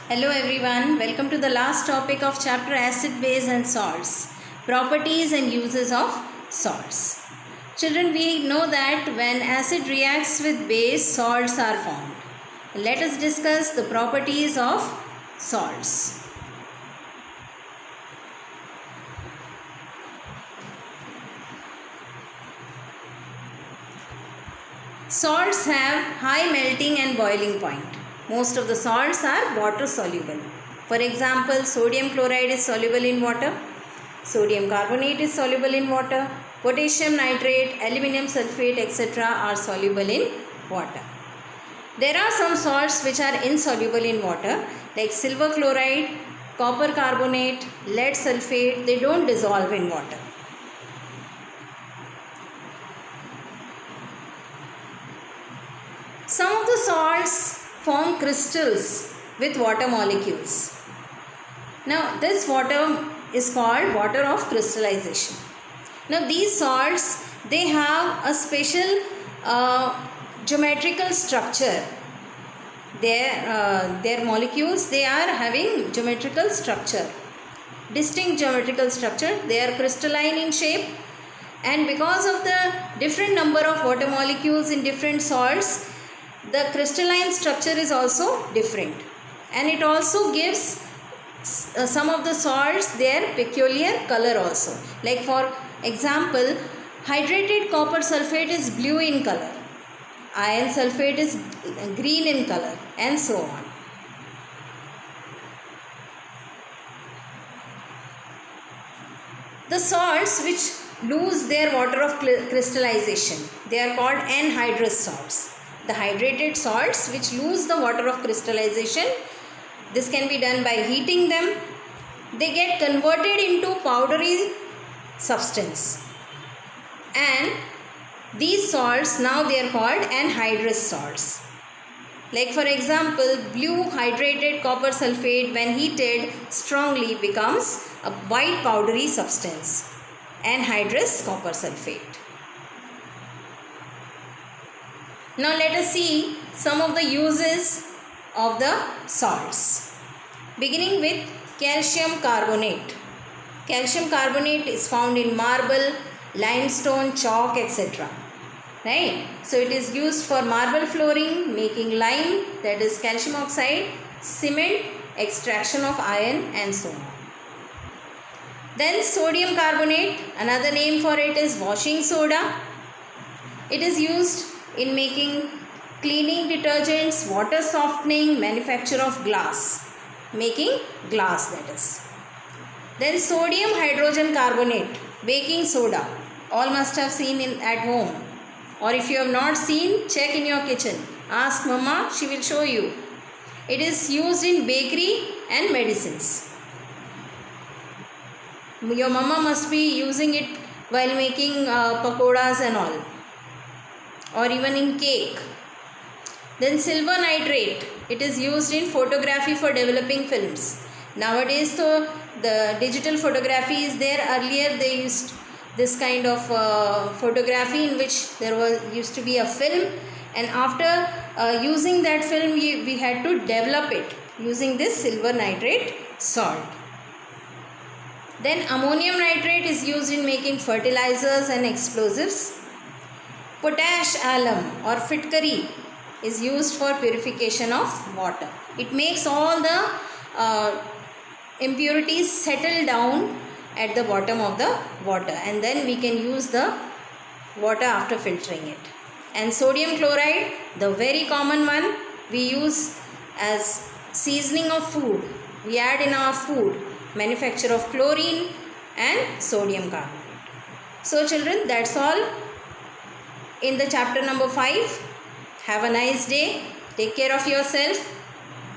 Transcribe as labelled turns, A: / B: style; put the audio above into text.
A: Hello everyone, welcome to the last topic of chapter acid, base and salts. Properties and uses of salts. Children, we know that when acid reacts with base, salts are formed. Let us discuss the properties of salts. Salts have high melting and boiling point. Most of the salts are water soluble. For example, sodium chloride is soluble in water, sodium carbonate is soluble in water, potassium nitrate, aluminum sulfate, etc. are soluble in water. There are some salts which are insoluble in water like silver chloride, copper carbonate, lead sulfate. They don't dissolve in water. Some of the salts form crystals with water molecules. Now this water is called water of crystallization. Now these salts, they have a special geometrical structure. Their molecules, they are having geometrical structure, distinct geometrical structure. They are crystalline in shape, and because of the different number of water molecules in different salts, the crystalline structure is also different, and it also gives some of the salts their peculiar color also. Like for example, hydrated copper sulfate is blue in color, iron sulfate is green in color, and so on. The salts which lose their water of crystallization, they are called anhydrous salts. The hydrated salts which lose the water of crystallization, this can be done by heating them. They get converted into powdery substance, and these salts, now they are called anhydrous salts. Like for example, blue hydrated copper sulfate when heated strongly becomes a white powdery substance, anhydrous copper sulfate. Now let us see some of the uses of the salts. Beginning with calcium carbonate. Calcium carbonate is found in marble, limestone, chalk, etc. Right? So it is used for marble flooring, making lime, that is calcium oxide, cement, extraction of iron, and so on. Then sodium carbonate, another name for it is washing soda. It is used in making cleaning detergents, water softening, manufacture of glass, making glass, that is. Then sodium hydrogen carbonate, baking soda, all must have seen at home, or if you have not seen, check in your kitchen, ask mama, she will show you. It is used in bakery and medicines. Your mama must be using it while making pakoras and all, or even in cake. Then silver nitrate, it is used in photography for developing films. Nowadays, so the digital photography is there. Earlier they used this kind of photography in which there used to be a film, and after using that film we had to develop it using this silver nitrate salt. Then ammonium nitrate is used in making fertilizers and explosives. Potash alum or fitkari is used for purification of water. It makes all the impurities settle down at the bottom of the water, and then we can use the water after filtering it. And sodium chloride, the very common one, we use as seasoning of food. We add in our food, manufacture of chlorine and sodium carbonate. So children, that's all in the chapter number 5. Have a nice day. Take care of yourself.